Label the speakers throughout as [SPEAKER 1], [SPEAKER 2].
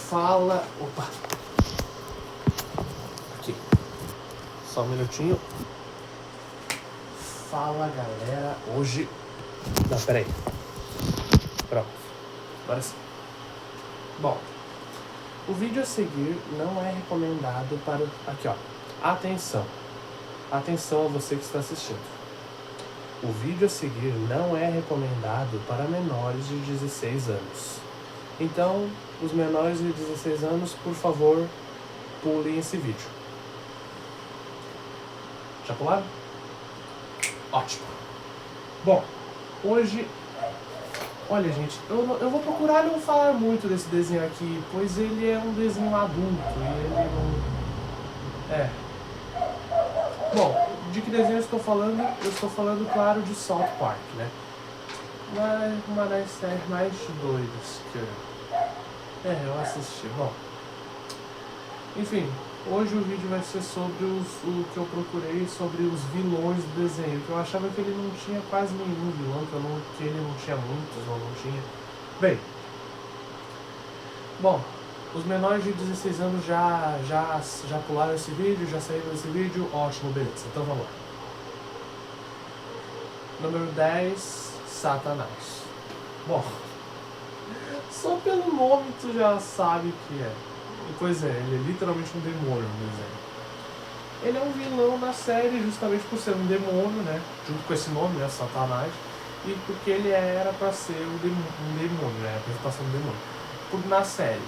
[SPEAKER 1] Fala... Opa! Aqui. Só um minutinho. Fala, galera. Hoje... Não, peraí. Pronto. Agora sim. Bom, o vídeo a seguir não é recomendado para... Aqui, ó. Atenção. Atenção a você que está assistindo. O vídeo a seguir não é recomendado para menores de 16 anos. Então, os menores de 16 anos, por favor, pulem esse vídeo. Já pularam? Ótimo. Bom, hoje... Olha, gente, eu vou procurar não falar muito desse desenho aqui, pois ele é um desenho adulto e ele não... Bom, de que desenho eu estou falando? Eu estou falando, claro, de South Park, né? Uma das séries mais doidas que eu assisti. Bom, enfim, hoje o vídeo vai ser sobre o que eu procurei sobre os vilões do desenho, que eu achava que ele não tinha quase nenhum vilão, que ele não tinha muitos ou não tinha. Bem, bom, os menores de 16 anos já pularam esse vídeo, já saíram desse vídeo, ótimo, beleza, então vamos lá. Número 10, Satanás. Bom, só pelo nome tu já sabe o que é. E, pois é, ele é literalmente um demônio no desenho. Ele é um vilão da série justamente por ser um demônio, né? Junto com esse nome, né? Satanás. E porque ele era pra ser um demônio, né? A apresentação do demônio. Na série.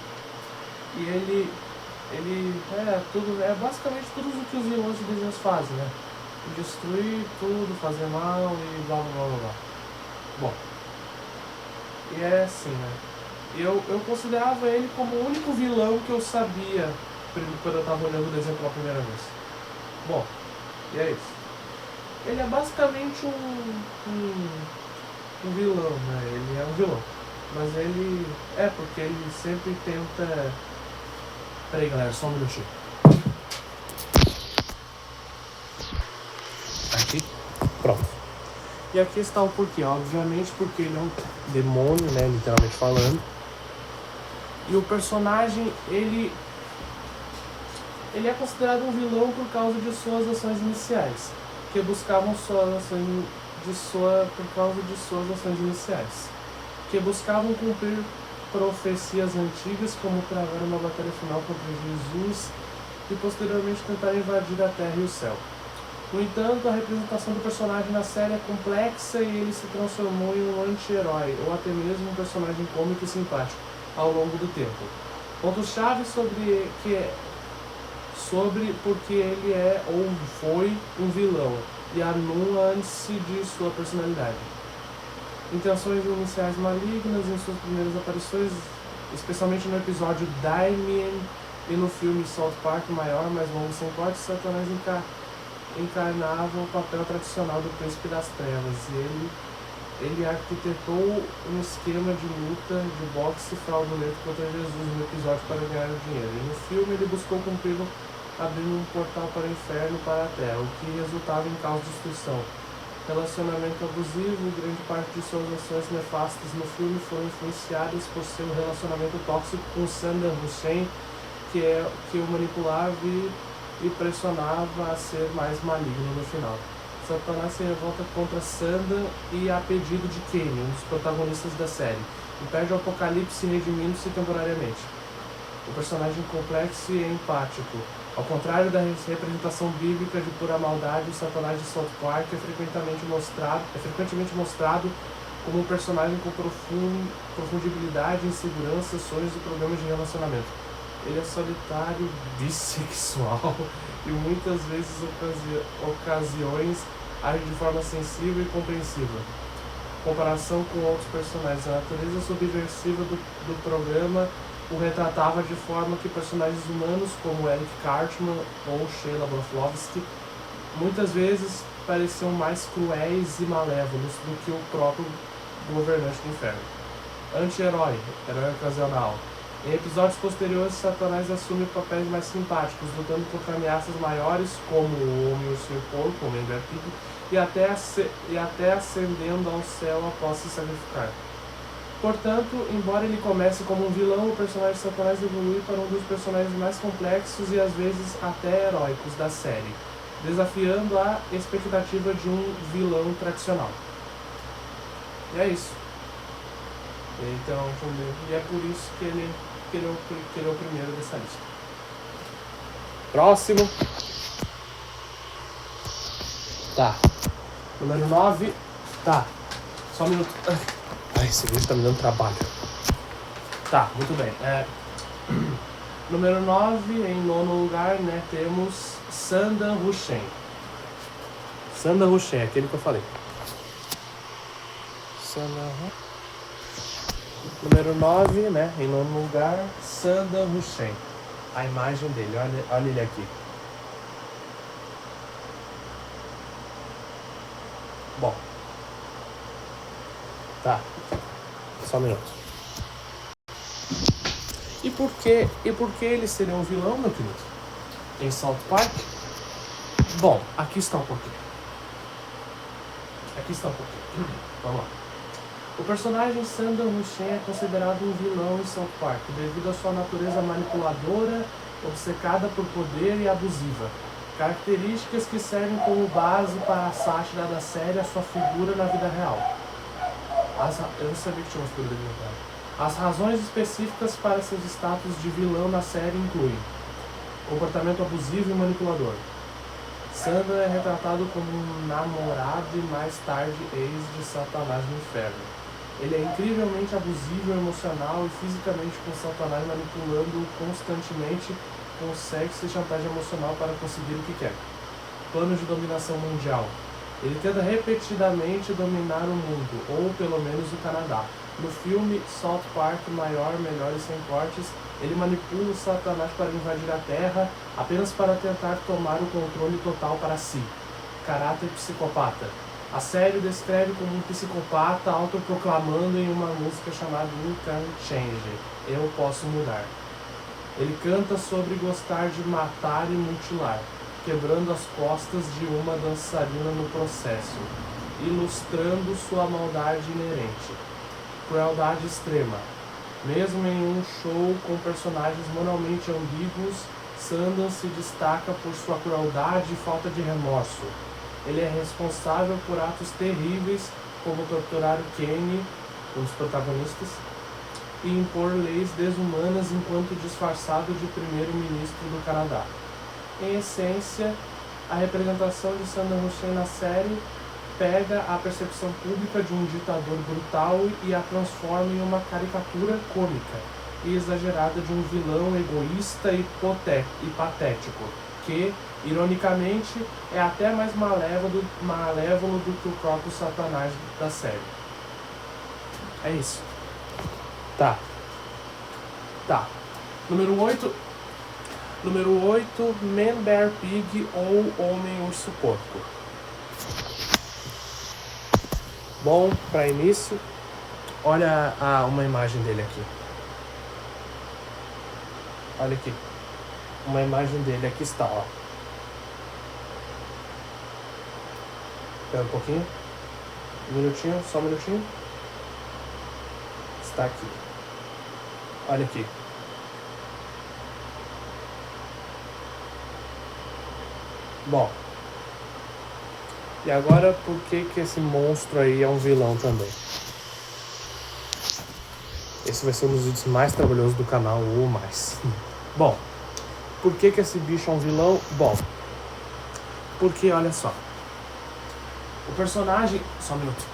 [SPEAKER 1] E ele é basicamente tudo o que os vilões de desenhos fazem, né? Destruir tudo, fazer mal e blá blá blá blá. Bom, e é assim, né? Eu considerava ele como o único vilão que eu sabia quando eu tava olhando o desenho pela primeira vez. Bom, e é isso. Ele é basicamente um vilão, né? Ele é um vilão. Mas ele... porque ele sempre tenta... Peraí, galera, só um minutinho. Aqui. Pronto. E aqui está o porquê. Obviamente porque ele é um demônio, né? Literalmente falando. E o personagem, ele é considerado um vilão por causa de suas ações iniciais. Que buscavam que buscavam cumprir profecias antigas, como travar uma batalha final contra Jesus e posteriormente tentar invadir a Terra e o céu. No entanto, a representação do personagem na série é complexa e ele se transformou em um anti-herói, ou até mesmo um personagem cômico e simpático, ao longo do tempo. Ponto-chave sobre porque ele é ou foi um vilão, e a nuance de sua personalidade. Intenções iniciais malignas em suas primeiras aparições, especialmente no episódio Damien e no filme South Park, maior, mais longo, sem corte, Satanás encarnava o papel tradicional do príncipe das trevas, e ele arquitetou um esquema de luta de boxe fraudulento contra Jesus no episódio para ganhar o dinheiro. E no filme ele buscou cumpri-lo abrindo um portal para o inferno e para a terra, o que resultava em caos e destruição. Relacionamento abusivo, grande parte de suas ações nefastas no filme foram influenciadas por seu relacionamento tóxico com Saddam Hussein, que o manipulava e pressionava a ser mais maligno no final. Satanás se revolta contra Saddam e a pedido de Kane, um dos protagonistas da série, e perde o apocalipse redimindo-se temporariamente. O personagem complexo e empático. Ao contrário da representação bíblica de pura maldade, o Satanás de South Park é frequentemente mostrado como um personagem com profundidade, insegurança, sonhos e problemas de relacionamento. Ele é solitário, bissexual e muitas vezes ocasiões age de forma sensível e compreensiva. Comparação com outros personagens, a natureza subversiva do programa o retratava de forma que personagens humanos como Eric Cartman ou Sheila Broflovski muitas vezes pareciam mais cruéis e malévolos do que o próprio governante do inferno. Anti-herói, herói ocasional. Em episódios posteriores, Satanás assume papéis mais simpáticos, lutando contra ameaças maiores como o Homem Urso e o Porco, o Homem Garfield, e até ascendendo ao céu após se sacrificar. Portanto, embora ele comece como um vilão, o personagem Satanás evolui para um dos personagens mais complexos e às vezes até heróicos da série, desafiando a expectativa de um vilão tradicional. E é isso. Então, e é por isso que ele é o primeiro dessa lista. Próximo. Tá. Número 9. Tá. Só um minuto. Ai, esse vídeo tá me dando trabalho. Tá, muito bem. Número 9, em nono lugar, né, temos Sandan Hussein. Sandan Hussein, aquele que eu falei. Número 9, né, em nono lugar, Sandan Hussein. A imagem dele, olha ele aqui. Bom. Tá. Só um minuto. E por que ele seria um vilão, meu querido? Em South Park? Bom, aqui está um pouquinho. Vamos lá. O personagem Sandan Hussein é considerado um vilão em South Park devido à sua natureza manipuladora, obcecada por poder e abusiva. Características que servem como base para a sátira da série a sua figura na vida real. Eu não sabia que tinha uma figura dele, cara. As razões específicas para seus status de vilão na série incluem comportamento abusivo e manipulador. Sandan é retratado como um namorado e mais tarde ex de Satanás no inferno. Ele é incrivelmente abusivo, emocional e fisicamente com Satanás, manipulando-o constantemente com sexo e chantagem emocional para conseguir o que quer. Planos de dominação mundial. Ele tenta repetidamente dominar o mundo, ou pelo menos o Canadá. No filme South Park Maior, Melhor e Sem Cortes, ele manipula o Satanás para invadir a Terra apenas para tentar tomar o controle total para si. Caráter psicopata. A série o descreve como um psicopata autoproclamando em uma música chamada You Can Change, Eu Posso Mudar. Ele canta sobre gostar de matar e mutilar, quebrando as costas de uma dançarina no processo, ilustrando sua maldade inerente. Crueldade extrema. Mesmo em um show com personagens moralmente ambíguos, Sandan se destaca por sua crueldade e falta de remorso. Ele é responsável por atos terríveis, como torturar o Kenny, um dos protagonistas, e impor leis desumanas enquanto disfarçado de primeiro-ministro do Canadá. Em essência, a representação de Sandan Hussein na série pega a percepção pública de um ditador brutal e a transforma em uma caricatura cômica e exagerada de um vilão egoísta e patético, que, ironicamente, é até mais malévolo do que o próprio Satanás da série. É isso. Tá. Número 8, Man Bear Pig ou Homem Urso Porco. Bom, para início, olha uma imagem dele aqui. Olha aqui. Uma imagem dele, aqui está, ó. Espera um pouquinho. Só um minutinho. Está aqui. Olha aqui. Bom. E agora, por que esse monstro aí é um vilão também? Esse vai ser um dos vídeos mais trabalhosos do canal, ou mais. Bom, por que esse bicho é um vilão? Bom, porque, olha só. O personagem... Só um minuto.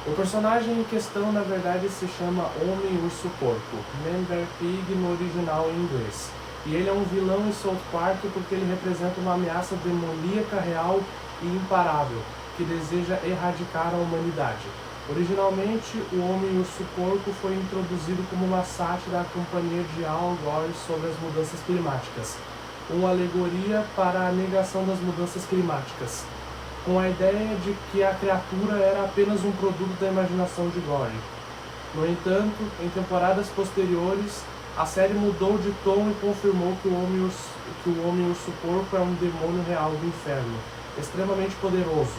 [SPEAKER 1] O personagem em questão, na verdade, se chama Homem Urso Porco, Man Bear Pig no original em inglês. E ele é um vilão em South Park porque ele representa uma ameaça demoníaca real e imparável, que deseja erradicar a humanidade. Originalmente, o Homem Urso Porco foi introduzido como uma sátira à companhia de Al Gore sobre as mudanças climáticas, uma alegoria para a negação das mudanças climáticas, com a ideia de que a criatura era apenas um produto da imaginação de Gore. No entanto, em temporadas posteriores, a série mudou de tom e confirmou que o Homem Urso Porco é um demônio real do inferno, extremamente poderoso,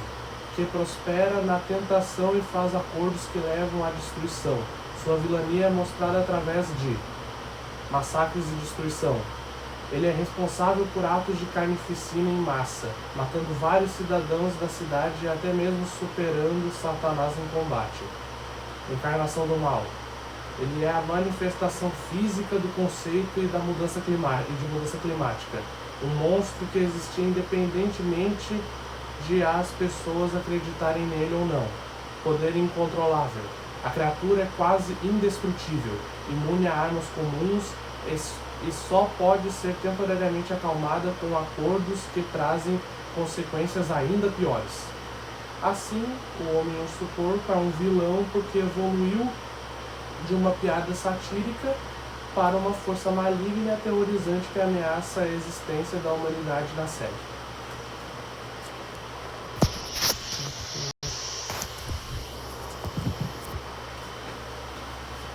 [SPEAKER 1] que prospera na tentação e faz acordos que levam à destruição. Sua vilania é mostrada através de massacres e destruição. Ele é responsável por atos de carnificina em massa, matando vários cidadãos da cidade e até mesmo superando Satanás em combate. Encarnação do mal. Ele é a manifestação física do conceito e de mudança climática. Um monstro que existia independentemente de as pessoas acreditarem nele ou não. Poder incontrolável. A criatura é quase indestrutível, imune a armas comuns e só pode ser temporariamente acalmada com acordos que trazem consequências ainda piores. Assim, o Homem Urso Porco é um vilão porque evoluiu de uma piada satírica para uma força maligna e aterrorizante que ameaça a existência da humanidade na série.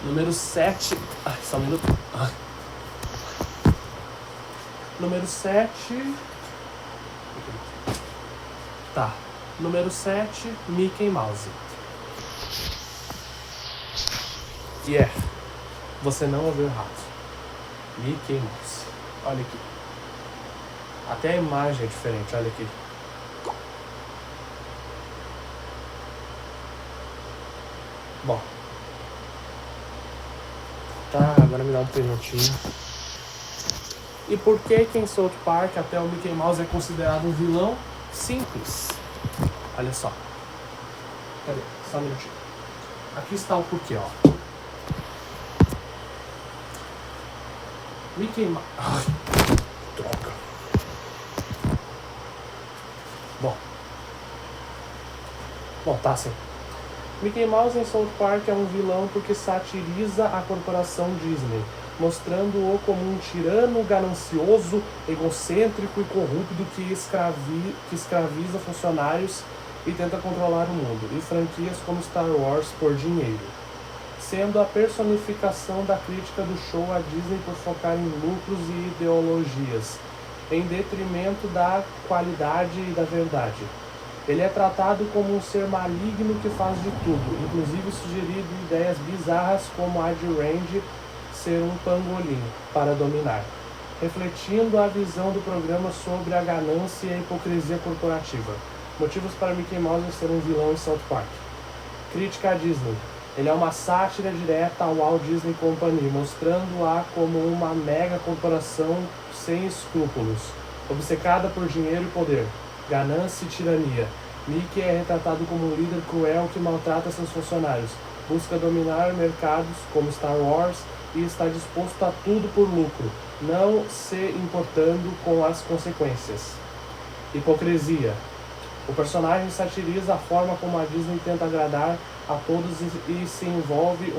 [SPEAKER 1] Número 7. Só um minuto. Número 7. Tá. Número 7, Mickey Mouse. Você não ouviu errado. Mickey Mouse. Olha aqui. Até a imagem é diferente, olha aqui. Bom. Tá, agora me dá um minutinho. E por que em South Park até o Mickey Mouse é considerado um vilão? Simples. Olha só. Cadê? Só um minutinho. Aqui está o porquê, ó. Mickey Mouse... Ai, droga. Bom, tá assim. Mickey Mouse em South Park é um vilão porque satiriza a corporação Disney, mostrando-o como um tirano ganancioso, egocêntrico e corrupto que escraviza funcionários e tenta controlar o mundo, e franquias como Star Wars por dinheiro. Sendo a personificação da crítica do show à Disney por focar em lucros e ideologias, em detrimento da qualidade e da verdade. Ele é tratado como um ser maligno que faz de tudo, inclusive sugerindo ideias bizarras como a de Randy ser um pangolim para dominar, refletindo a visão do programa sobre a ganância e a hipocrisia corporativa. Motivos para Mickey Mouse ser um vilão em South Park. Crítica à Disney. Ele é uma sátira direta ao Walt Disney Company, mostrando-a como uma mega corporação sem escrúpulos, obcecada por dinheiro e poder, ganância e tirania. Mickey é retratado como um líder cruel que maltrata seus funcionários, busca dominar mercados como Star Wars e está disposto a tudo por lucro, não se importando com as consequências. Hipocrisia. O personagem satiriza a forma como a Disney tenta agradar a todos e se envolve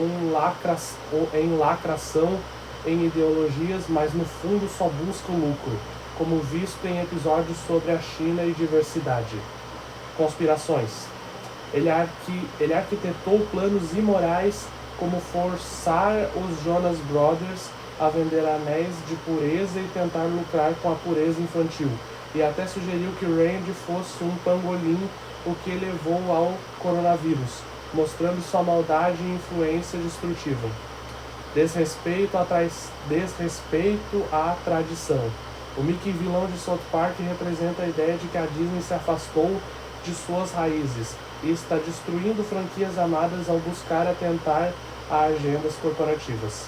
[SPEAKER 1] em lacração em ideologias, mas no fundo só busca o lucro, como visto em episódios sobre a China e diversidade. Conspirações. Ele arquitetou planos imorais como forçar os Jonas Brothers a vender anéis de pureza e tentar lucrar com a pureza infantil, e até sugeriu que Randy fosse um pangolim, o que levou ao coronavírus, mostrando sua maldade e influência destrutiva. Desrespeito à tradição. O Mickey vilão de South Park representa a ideia de que a Disney se afastou de suas raízes e está destruindo franquias amadas ao buscar atentar a agendas corporativas.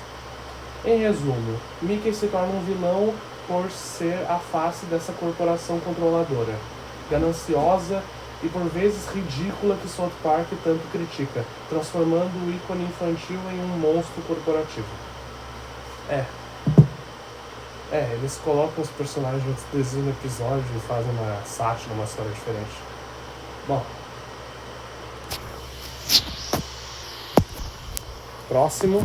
[SPEAKER 1] Em resumo, Mickey se torna um vilão por ser a face dessa corporação controladora, gananciosa e por vezes ridícula que South Park tanto critica, transformando o ícone infantil em um monstro corporativo. Eles colocam os personagens de outros desenhos no episódio e fazem uma sátira, uma história diferente. Bom. Próximo.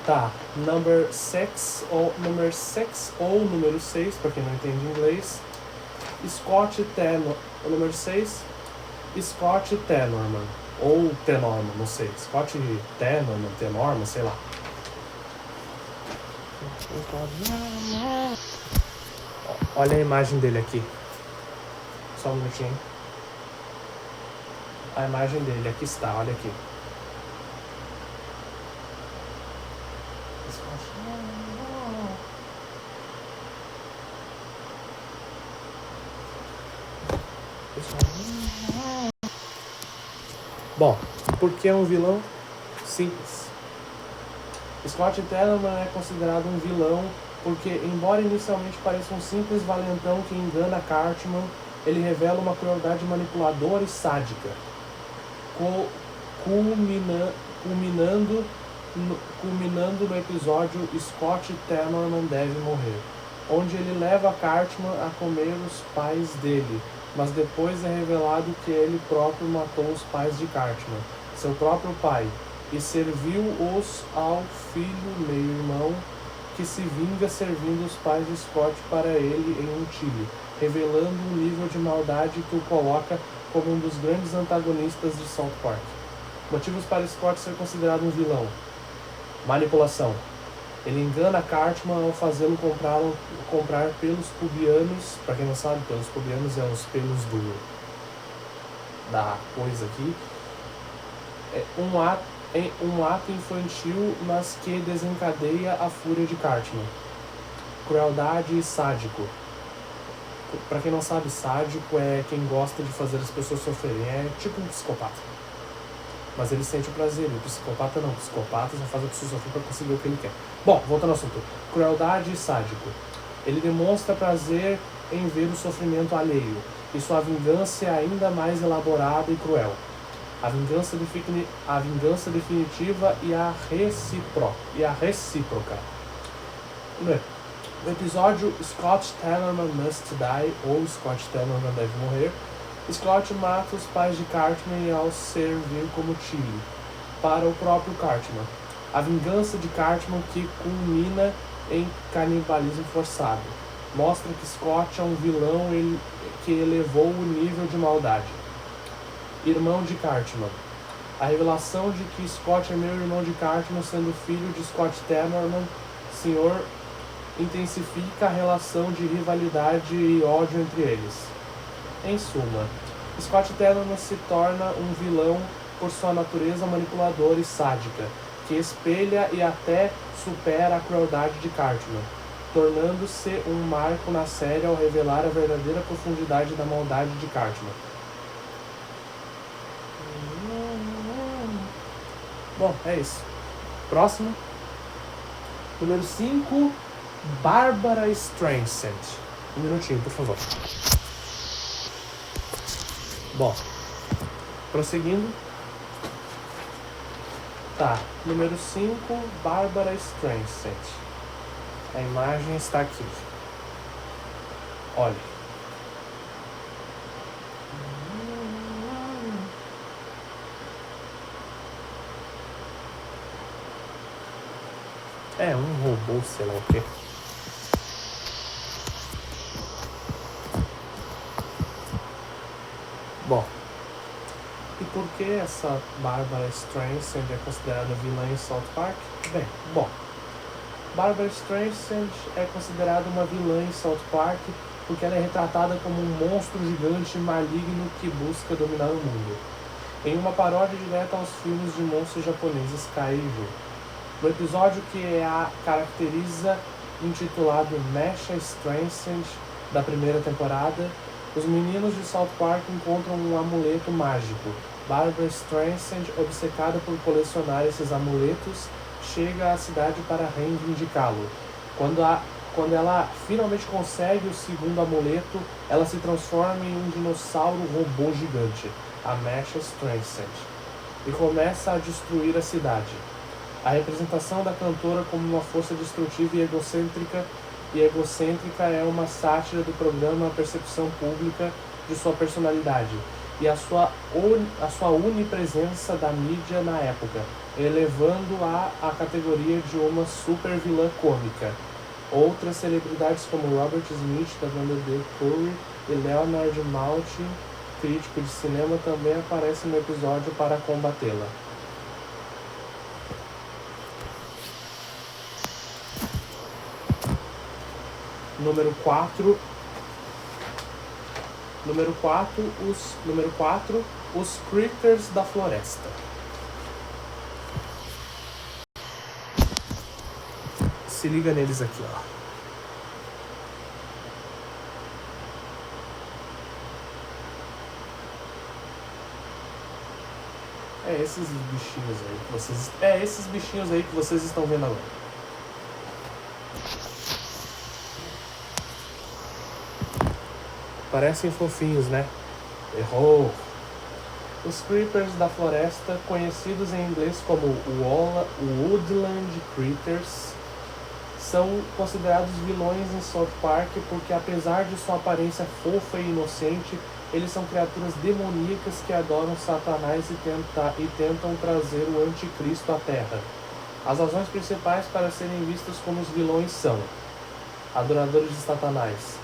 [SPEAKER 1] Tá, número 6 ou número 6, para quem não entende inglês. Scott Tenorman, o número 6, Scott Tenorman, ou Tenorman, não sei, Scott Tenorman, sei lá. Olha a imagem dele aqui. Só um minutinho. A imagem dele, aqui está, olha aqui. Bom, por que é um vilão? Simples. Scott Tenorman é considerado um vilão porque, embora inicialmente pareça um simples valentão que engana Cartman, ele revela uma crueldade manipuladora e sádica, culminando no episódio Scott Tenorman Deve Morrer, onde ele leva Cartman a comer os pais dele, mas depois é revelado que ele próprio matou os pais de Cartman, seu próprio pai, e serviu-os ao filho meio-irmão, que se vinga servindo os pais de Scott para ele em um tile, revelando um nível de maldade que o coloca como um dos grandes antagonistas de South Park. Motivos para Scott ser considerado um vilão: manipulação. Ele engana Cartman ao fazê-lo comprar pelos pubianos. Para quem não sabe, pelos pubianos é os pelos da coisa aqui. É um ato infantil, mas que desencadeia a fúria de Cartman. Crueldade e sádico. Para quem não sabe, sádico é quem gosta de fazer as pessoas sofrerem. É tipo um psicopata. Mas ele sente o prazer. O psicopata não. O psicopata só faz a pessoa sofrer para conseguir o que ele quer. Bom, voltando ao assunto. Crueldade e sádico. Ele demonstra prazer em ver o sofrimento alheio, e sua vingança é ainda mais elaborada e cruel. A vingança definitiva e a recíproca. No episódio Scott Tenorman Must Die, ou Scott Tenorman Deve Morrer, Scott mata os pais de Cartman ao servir como tile para o próprio Cartman. A vingança de Cartman, que culmina em canibalismo forçado, mostra que Scott é um vilão que elevou o nível de maldade. Irmão de Cartman. A revelação de que Scott é meio-irmão de Cartman, sendo filho de Scott Tenorman, Sr., intensifica a relação de rivalidade e ódio entre eles. Em suma, Scott Tenorman se torna um vilão por sua natureza manipuladora e sádica, que espelha e até supera a crueldade de Cartman, tornando-se um marco na série ao revelar a verdadeira profundidade da maldade de Cartman. Bom, é isso. Próximo. Número 5, Barbara Streisand. Um minutinho, por favor. Bom, prosseguindo. Tá, número 5, Barbara Streisand. A imagem está aqui. Olha. É um robô, sei lá o quê. Bom, e por que essa Barbara Streisand é considerada vilã em South Park? Bom, Barbara Streisand é considerada uma vilã em South Park porque ela é retratada como um monstro gigante maligno que busca dominar o mundo, em uma paródia direta aos filmes de monstros japoneses Kaiju. No episódio que a caracteriza, intitulado Masha Streisand, da primeira temporada, os meninos de South Park encontram um amuleto mágico. Barbara Streisand, obcecada por colecionar esses amuletos, chega à cidade para reivindicá-lo. Quando ela finalmente consegue o segundo amuleto, ela se transforma em um dinossauro robô gigante, a Masha Streisand, e começa a destruir a cidade. A representação da cantora como uma força destrutiva e egocêntrica é uma sátira do programa Percepção Pública de sua personalidade e a sua onipresença da mídia na época, elevando-a à categoria de uma super vilã cômica. Outras celebridades como Robert Smith, da banda The Curry, e Leonard Maltin, crítico de cinema, também aparecem no episódio para combatê-la. Número 4, Número 4, os Critters da Floresta. Se liga neles aqui, ó. Esses bichinhos aí que vocês estão vendo agora. Parecem fofinhos, né? Errou! Os Creepers da Floresta, conhecidos em inglês como Woodland Critters, são considerados vilões em South Park porque, apesar de sua aparência fofa e inocente, eles são criaturas demoníacas que adoram Satanás e tentam trazer o anticristo à Terra. As razões principais para serem vistos como os vilões são: adoradores de Satanás.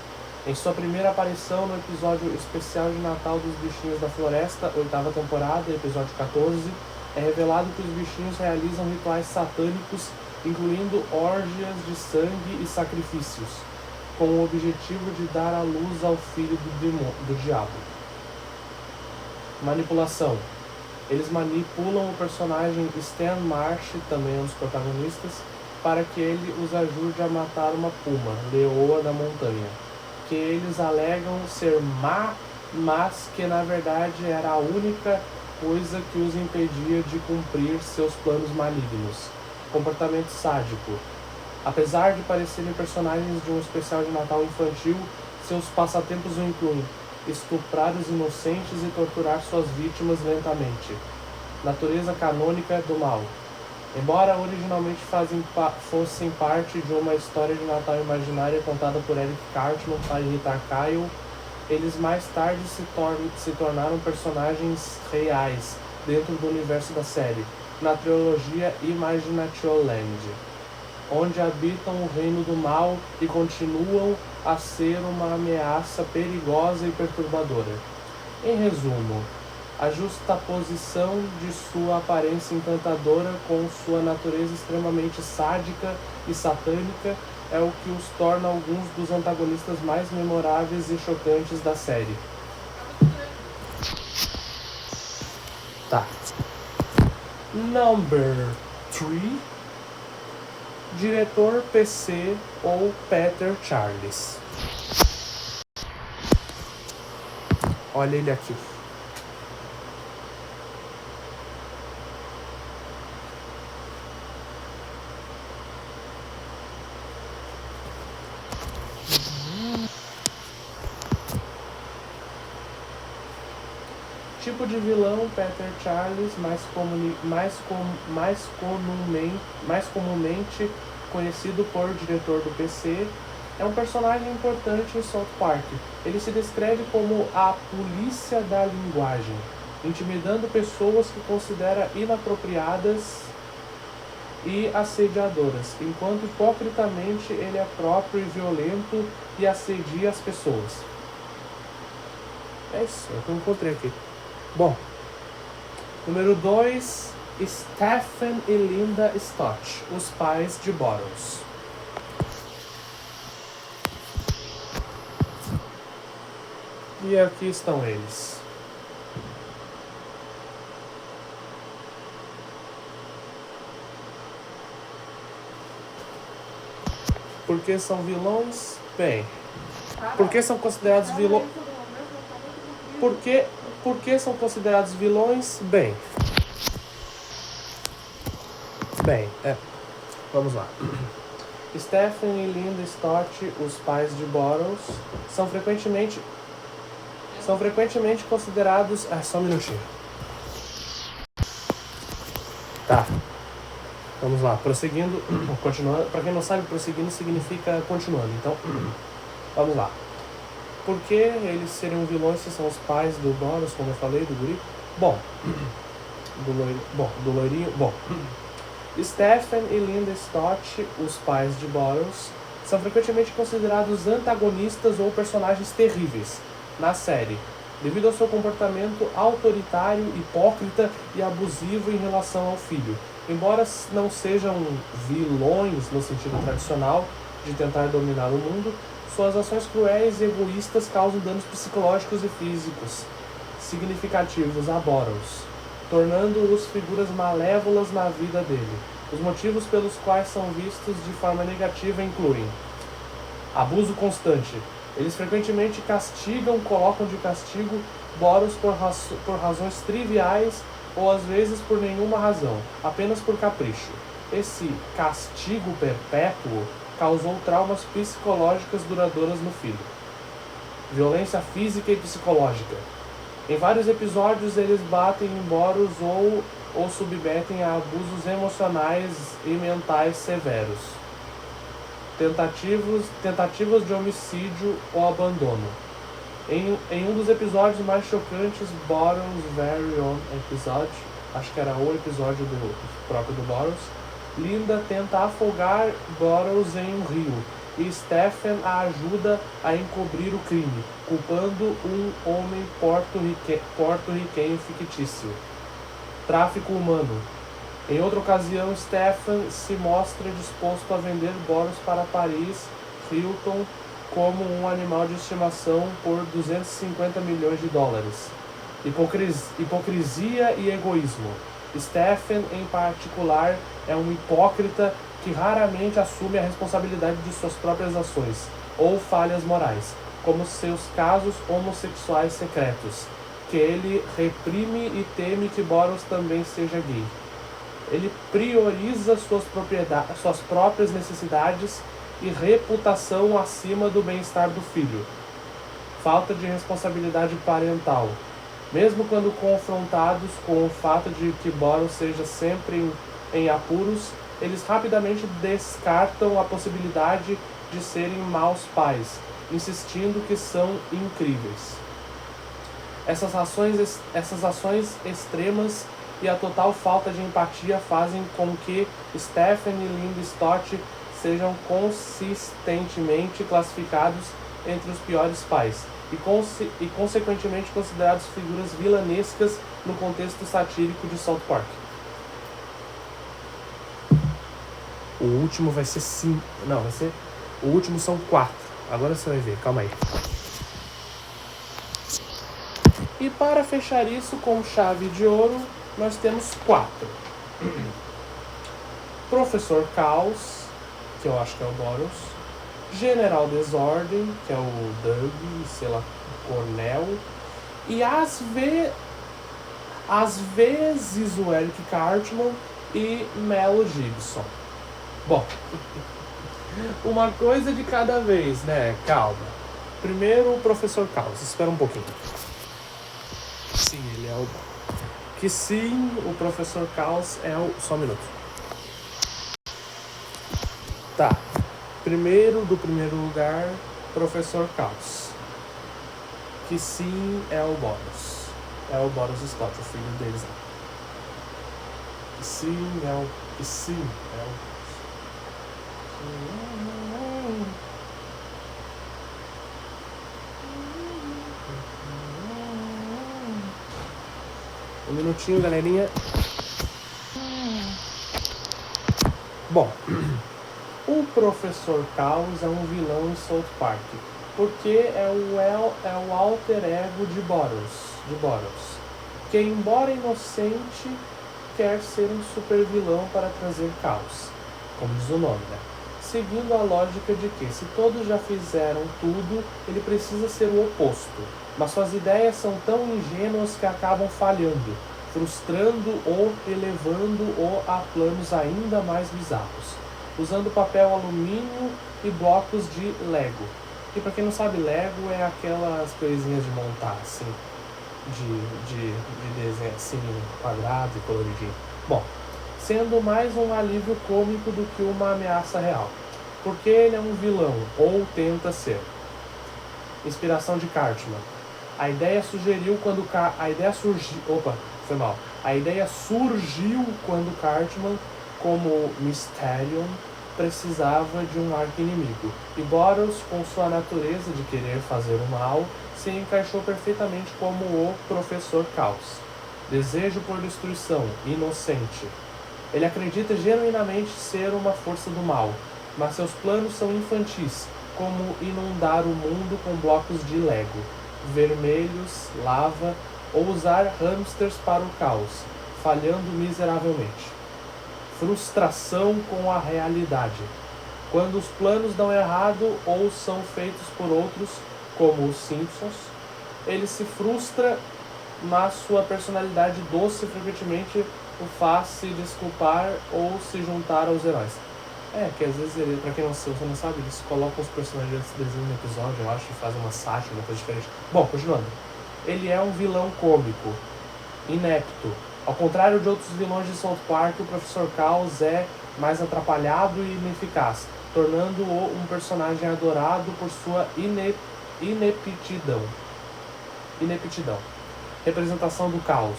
[SPEAKER 1] Em sua primeira aparição no episódio especial de Natal dos Bichinhos da Floresta, 8ª temporada, episódio 14, é revelado que os bichinhos realizam rituais satânicos, incluindo orgias de sangue e sacrifícios, com o objetivo de dar à luz ao filho do diabo. Manipulação. Eles manipulam o personagem Stan Marsh, também um dos protagonistas, para que ele os ajude a matar uma puma, leoa da montanha, que eles alegam ser má, mas que na verdade era a única coisa que os impedia de cumprir seus planos malignos. Comportamento sádico. Apesar de parecerem personagens de um especial de Natal infantil, seus passatempos o incluem estuprar os inocentes e torturar suas vítimas lentamente. Natureza canônica do mal. Embora originalmente fossem parte de uma história de Natal imaginária contada por Eric Cartman para irritar Kyle, eles mais tarde se tornaram personagens reais dentro do universo da série, na trilogia Imaginationland, onde habitam o reino do mal e continuam a ser uma ameaça perigosa e perturbadora. Em resumo, a justaposição de sua aparência encantadora com sua natureza extremamente sádica e satânica é o que os torna alguns dos antagonistas mais memoráveis e chocantes da série. Tá. Number 3. Diretor PC ou Peter Charles. Olha ele aqui. Tipo de vilão: Peter Charles, mais comumente conhecido por diretor do PC, é um personagem importante em South Park. Ele se descreve como a polícia da linguagem, intimidando pessoas que considera inapropriadas e assediadoras, enquanto hipocritamente ele é próprio e violento e assedia as pessoas. É isso, é o que eu encontrei aqui. Bom, número 2, Stephen e Linda Stott, os pais de Bottles. E aqui estão eles. Por que são vilões? Bem, por que são considerados vilões? Por que são considerados vilões? Bem, vamos lá. Stephen e Linda Stott, os pais de Bottles, são frequentemente considerados... só um minutinho. Tá. Vamos lá, prosseguindo, continuando. Para quem não sabe, prosseguindo significa continuando. Então, vamos lá. Por que eles seriam vilões se são os pais do Bottles, como eu falei, do guri? Do loirinho. Stephen e Linda Stott, os pais de Bottles, são frequentemente considerados antagonistas ou personagens terríveis na série, devido ao seu comportamento autoritário, hipócrita e abusivo em relação ao filho. Embora não sejam vilões no sentido tradicional de tentar dominar o mundo, Suas ações cruéis e egoístas causam danos psicológicos e físicos significativos a Boros, tornando-os figuras malévolas na vida dele. Os motivos pelos quais são vistos de forma negativa incluem abuso constante. Eles frequentemente colocam de castigo Boros por razões triviais ou às vezes por nenhuma razão, apenas por capricho. Esse castigo perpétuo causou traumas psicológicas duradouras no filho. Violência física e psicológica. Em vários episódios eles batem em Boros ou submetem a abusos emocionais e mentais severos. Tentativas de homicídio ou abandono. Em um dos episódios mais chocantes, Boros' Very Own Episode, acho que era o episódio próprio do Boros, Linda tenta afogar Boros em um rio e Stephen a ajuda a encobrir o crime, culpando um homem porto-riquenho fictício. Tráfico humano. Em outra ocasião, Stephen se mostra disposto a vender Boros para Paris Hilton como um animal de estimação por $250 milhões. Hipocrisia e egoísmo. Stephen, em particular, é um hipócrita que raramente assume a responsabilidade de suas próprias ações ou falhas morais, como seus casos homossexuais secretos, que ele reprime e teme que Boros também seja gay. Ele prioriza suas próprias necessidades e reputação acima do bem-estar do filho. Falta de responsabilidade parental. Mesmo quando confrontados com o fato de que Boros seja sempre em apuros, eles rapidamente descartam a possibilidade de serem maus pais, insistindo que são incríveis. Essas ações extremas e a total falta de empatia fazem com que Stephen e Linda Stott sejam consistentemente classificados entre os piores pais e consequentemente considerados figuras vilanescas no contexto satírico de South Park. O último vai ser 5. Não, vai ser. O último são 4. Agora você vai ver, calma aí. E para fechar isso com chave de ouro, nós temos 4. Professor Caos, que eu acho que é o Boros. General Desordem, que é o Doug, sei lá, Cornell. E às vezes o Eric Cartman e Mel Gibson. Bom, uma coisa de cada vez, né? Calma. Primeiro o Professor Caos, espera um pouquinho. Sim, ele é o... Que sim, o Professor Caos é o... Só um minuto. Tá. Do primeiro lugar, Professor Caos. Que sim, é o Boros. É o Boros Scott, o filho deles. Que sim, é o... Que sim, é o... Um minutinho, galerinha. Bom, o Professor Caos é um vilão em South Park, porque é o alter ego de Boros, que, embora inocente, quer ser um super vilão para trazer caos, como diz o nome, né? Seguindo a lógica de que, se todos já fizeram tudo, ele precisa ser o oposto. Mas suas ideias são tão ingênuas que acabam falhando, frustrando-o e levando-o a planos ainda mais bizarros, usando papel alumínio e blocos de Lego. E para quem não sabe, Lego é aquelas coisinhas de montar, assim, de desenho, assim, quadrado e coloridinho. Bom, sendo mais um alívio cômico do que uma ameaça real. Porque ele é um vilão, ou tenta ser. Inspiração de Cartman. A ideia surgiu quando Cartman, como Mysterion, precisava de um arqui-inimigo. E Boros, com sua natureza de querer fazer o mal, se encaixou perfeitamente como o Professor Caos. Desejo por destruição, inocente. Ele acredita genuinamente ser uma força do mal, mas seus planos são infantis, como inundar o mundo com blocos de Lego, vermelhos, lava, ou usar hamsters para o caos, falhando miseravelmente. Frustração com a realidade. Quando os planos dão errado ou são feitos por outros, como os Simpsons, ele se frustra, mas sua personalidade doce frequentemente o faz se desculpar ou se juntar aos heróis. Que às vezes, ele, pra quem não, você não sabe, eles colocam os personagens desse desenho no episódio, eu acho, e fazem uma sátira, uma coisa diferente. Bom, continuando. Ele é um vilão cômico, inepto. Ao contrário de outros vilões de South Park, o Professor Chaos é mais atrapalhado e ineficaz, tornando-o um personagem adorado por sua ineptidão. Representação do caos.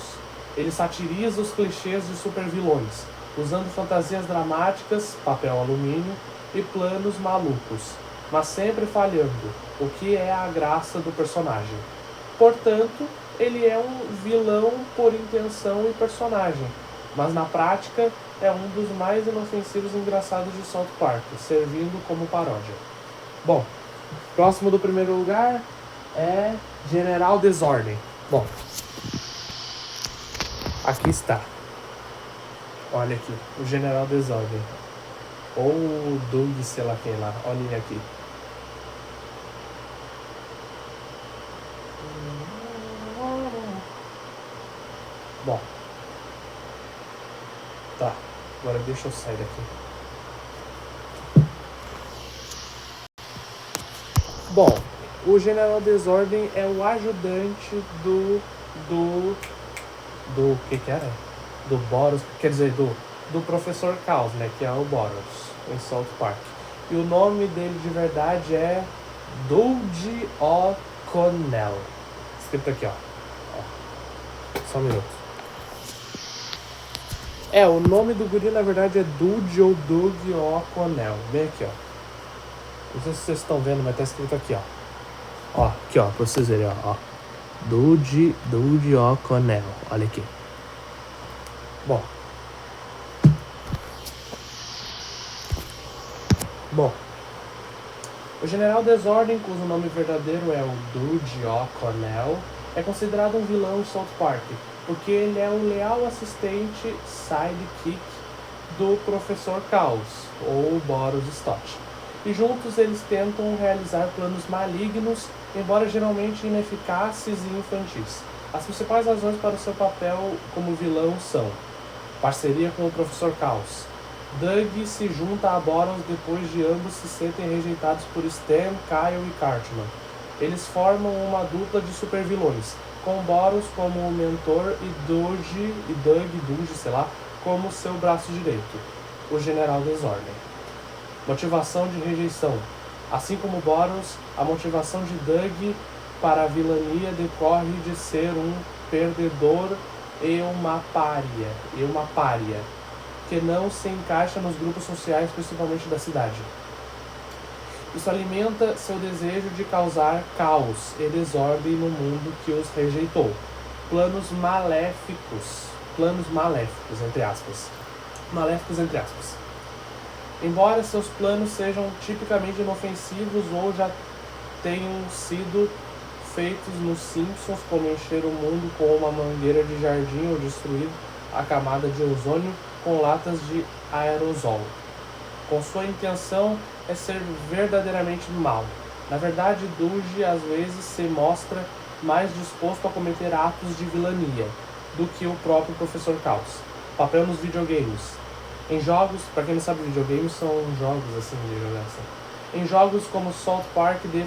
[SPEAKER 1] Ele satiriza os clichês de supervilões, usando fantasias dramáticas, papel alumínio e planos malucos, mas sempre falhando, o que é a graça do personagem. Portanto, ele é um vilão por intenção e personagem, mas na prática é um dos mais inofensivos e engraçados de South Park, servindo como paródia. Bom, próximo do primeiro lugar é General Desordem. Bom, aqui está. Olha aqui, o General Desordem. Ou o Doug, sei lá quem lá. Olha ele aqui. Bom. Tá, agora deixa eu sair daqui. Bom, o General Desordem é o ajudante do que era? Do Boros, quer dizer, do Professor Chaos, né, que é o Boros, em South Park. E o nome dele de verdade é Doug O'Connell. Escrito aqui, ó. Só um minuto. O nome do guri na verdade é Doug ou Doug O'Connell. Vem aqui, ó. Não sei se vocês estão vendo, mas tá escrito aqui, ó. Ó, aqui, ó, pra vocês verem, ó. Doug O'Connell. Olha aqui. Bom, o General Desordem, cujo nome verdadeiro é o Doug O'Connell, é considerado um vilão em South Park, porque ele é um leal assistente sidekick do Professor Chaos, ou Boros Stott. E juntos eles tentam realizar planos malignos, embora geralmente ineficazes e infantis. As principais razões para o seu papel como vilão são: parceria com o Professor Chaos. Doug se junta a Boros depois de ambos se sentem rejeitados por Stan, Kyle e Cartman. Eles formam uma dupla de supervilões, com Boros como o mentor e Doug, sei lá, como seu braço direito, o General Desordem. Motivação de rejeição. Assim como Boros, a motivação de Doug para a vilania decorre de ser um perdedor e uma pária, que não se encaixa nos grupos sociais, principalmente da cidade. Isso alimenta seu desejo de causar caos e desordem no mundo que os rejeitou. Planos maléficos, entre aspas. Embora seus planos sejam tipicamente inofensivos ou já tenham sido feitos nos Simpsons, como encher o mundo com uma mangueira de jardim ou destruir a camada de ozônio com latas de aerosol. Com sua intenção é ser verdadeiramente mau. Na verdade, Doug às vezes se mostra mais disposto a cometer atos de vilania do que o próprio Professor Chaos. Papel nos videogames. Em jogos, para quem não sabe, videogames são jogos assim de jogação. Em jogos como South Park The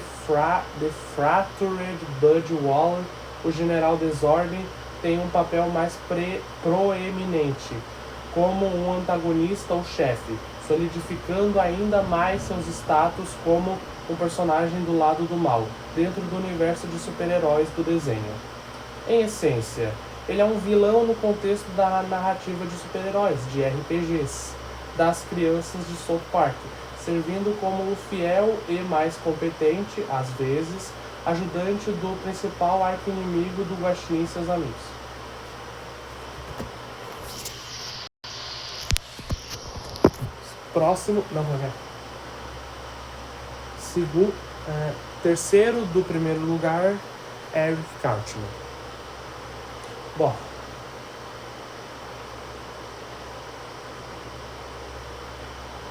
[SPEAKER 1] Fractured Bud Waller, o General Desordem tem um papel mais proeminente, como um antagonista ou chefe, solidificando ainda mais seus status como um personagem do lado do mal, dentro do universo de super-heróis do desenho. Em essência, ele é um vilão no contexto da narrativa de super-heróis, de RPGs, das crianças de South Park, servindo como o fiel e mais competente, às vezes, ajudante do principal arqui-inimigo do Guaxinim e seus amigos. Próximo... Não, vai. Terceiro do primeiro lugar, Eric Cartman. Bom,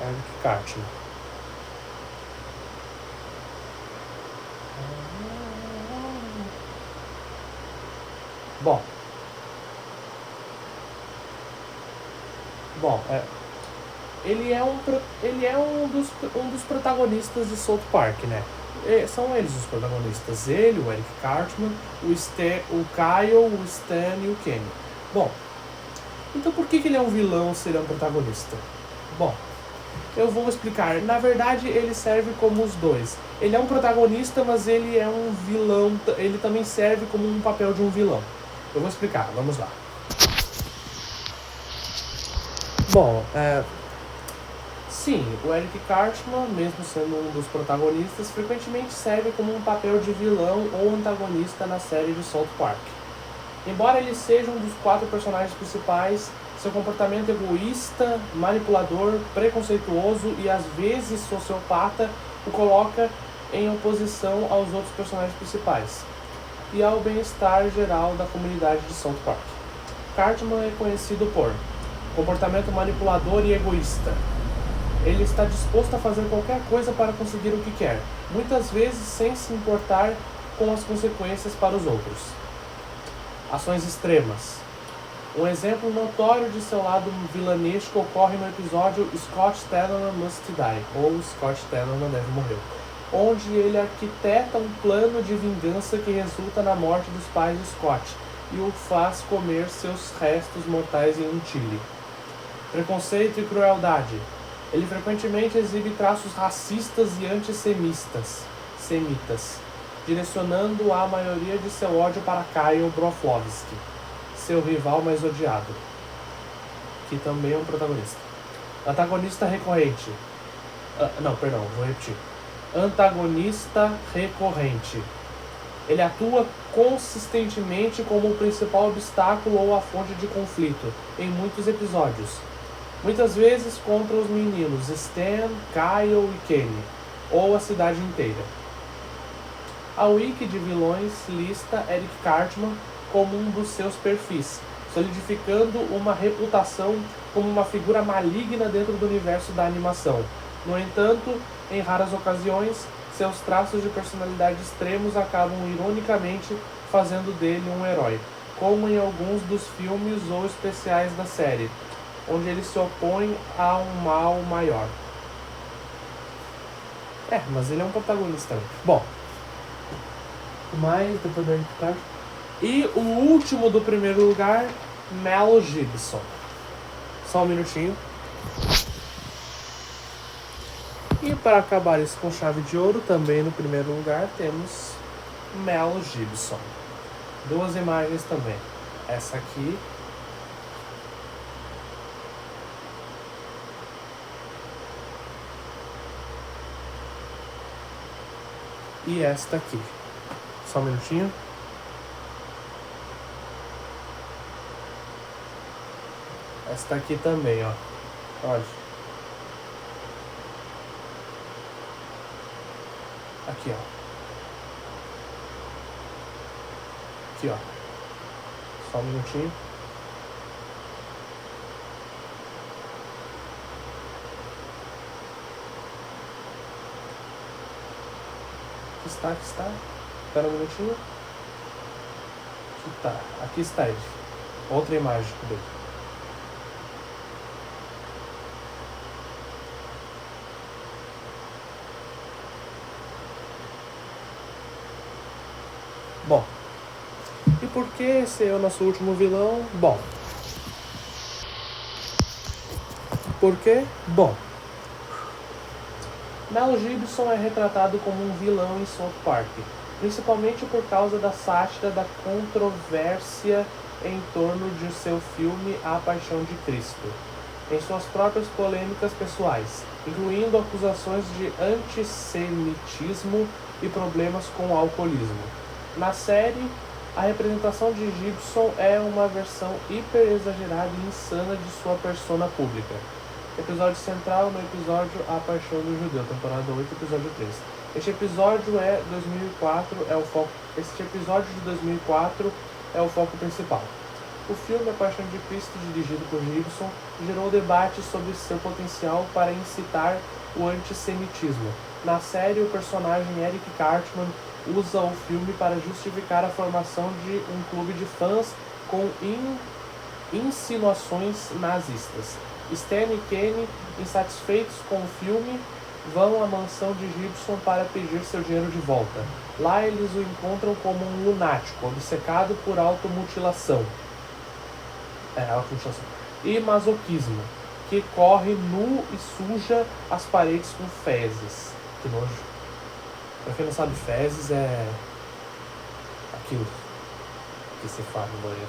[SPEAKER 1] Eric Cartman. Bom, ele é um dos protagonistas de South Park, né? São eles os protagonistas. Ele, o Eric Cartman, o Kyle, o Stan e o Kenny. Bom, então por que ele é um vilão se ele é um protagonista? Bom, eu vou explicar. Na verdade, ele serve como os dois. Ele é um protagonista, mas ele é um vilão. Ele também serve como um papel de um vilão. Eu vou explicar, vamos lá. Bom, sim, o Eric Cartman, mesmo sendo um dos protagonistas, frequentemente serve como um papel de vilão ou antagonista na série de South Park. Embora ele seja um dos 4 personagens principais, seu comportamento egoísta, manipulador, preconceituoso e às vezes sociopata o coloca em oposição aos outros personagens principais e ao bem-estar geral da comunidade de South Park. Cartman é conhecido por comportamento manipulador e egoísta. Ele está disposto a fazer qualquer coisa para conseguir o que quer, muitas vezes sem se importar com as consequências para os outros. Ações extremas. Um exemplo notório de seu lado vilanesco ocorre no episódio Scott Tenorman Must Die, ou Scott Tenorman Deve Morrer, onde ele arquiteta um plano de vingança que resulta na morte dos pais de Scott e o faz comer seus restos mortais em um chile. Preconceito e crueldade. Ele frequentemente exibe traços racistas e antissemitas, direcionando a maioria de seu ódio para Kyle Broflovski, seu rival mais odiado, que também é um protagonista. Antagonista recorrente. Antagonista recorrente. Ele atua consistentemente como o principal obstáculo ou a fonte de conflito em muitos episódios. Muitas vezes contra os meninos Stan, Kyle e Kenny, ou a cidade inteira. A Wiki de vilões lista Eric Cartman como um dos seus perfis, solidificando uma reputação como uma figura maligna dentro do universo da animação. No entanto, em raras ocasiões, seus traços de personalidade extremos acabam ironicamente fazendo dele um herói, como em alguns dos filmes ou especiais da série, onde ele se opõe a um mal maior. Mas ele é um protagonista também. Bom, mas depois do Eric Cartman. E o último do primeiro lugar, Mel Gibson. Só um minutinho. E para acabar isso com chave de ouro, também no primeiro lugar temos Mel Gibson. 2 imagens também. Essa aqui. E esta aqui. Só um minutinho. Esta aqui também, ó. Olha. Aqui, ó. Aqui, ó. Só um minutinho. Aqui está. Espera um minutinho. Aqui está ele. Outra imagem dele. Bom, e por que esse é o nosso último vilão? Bom, por quê? Bom, Mel Gibson é retratado como um vilão em South Park, principalmente por causa da sátira da controvérsia em torno de seu filme A Paixão de Cristo, em suas próprias polêmicas pessoais, incluindo acusações de antissemitismo e problemas com o alcoolismo. Na série, a representação de Gibson é uma versão hiper exagerada e insana de sua persona pública. Episódio central no episódio A Paixão do Judeu, temporada 8, episódio 3. Este episódio é 2004, Este episódio de 2004 é o foco principal. O filme A Paixão de Cristo, dirigido por Gibson, gerou debate sobre seu potencial para incitar o antissemitismo. Na série, o personagem Eric Cartman usa o filme para justificar a formação de um clube de fãs com insinuações nazistas. Stan e Kenny, insatisfeitos com o filme, vão à mansão de Gibson para pedir seu dinheiro de volta. Lá eles o encontram como um lunático, obcecado por automutilação e masoquismo, que corre nu e suja as paredes com fezes. Que nojo. Pra quem não sabe, fezes é aquilo que se faz no banheiro.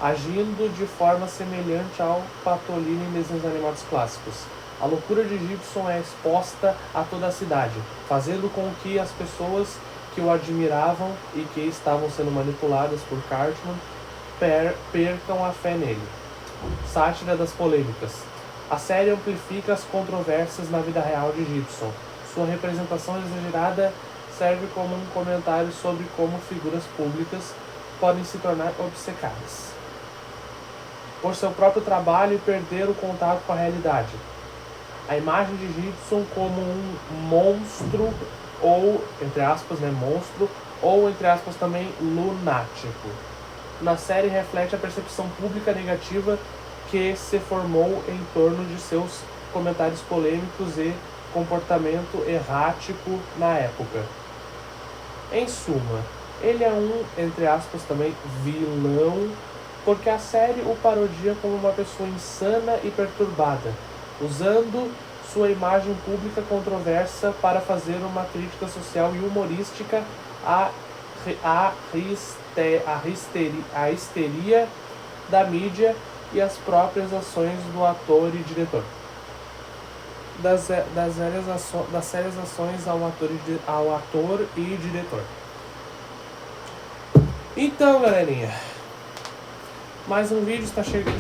[SPEAKER 1] Agindo de forma semelhante ao Patolino em desenhos animados clássicos. A loucura de Gibson é exposta a toda a cidade, fazendo com que as pessoas que o admiravam e que estavam sendo manipuladas por Cartman percam a fé nele. Sátira das polêmicas. A série amplifica as controvérsias na vida real de Gibson. Sua representação exagerada serve como um comentário sobre como figuras públicas podem se tornar obcecadas por seu próprio trabalho e perder o contato com a realidade. A imagem de Gibson como um monstro, ou, entre aspas, monstro, ou, entre aspas, também lunático. Na série reflete a percepção pública negativa que se formou em torno de seus comentários polêmicos e comportamento errático na época. Em suma, ele é um, entre aspas, também vilão, porque a série o parodia como uma pessoa insana e perturbada, usando sua imagem pública controversa para fazer uma crítica social e humorística à histeria da mídia e às próprias ações do ator e diretor. Das sérias ações ao ator e diretor. Então, galerinha, mais um vídeo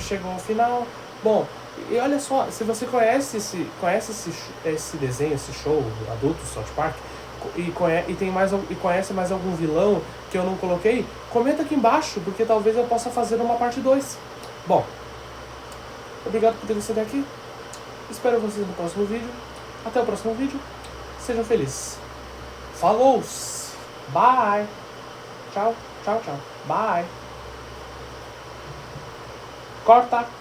[SPEAKER 1] chegou ao final. Bom, e olha só, se você conhece esse desenho, esse show adulto, South Park, e conhece mais algum vilão que eu não coloquei, comenta aqui embaixo, porque talvez eu possa fazer uma parte 2. Bom, obrigado por ter visto até aqui. Espero vocês no próximo vídeo. Até o próximo vídeo. Sejam felizes. Falou! Bye! Tchau, tchau, tchau. Bye! Corta!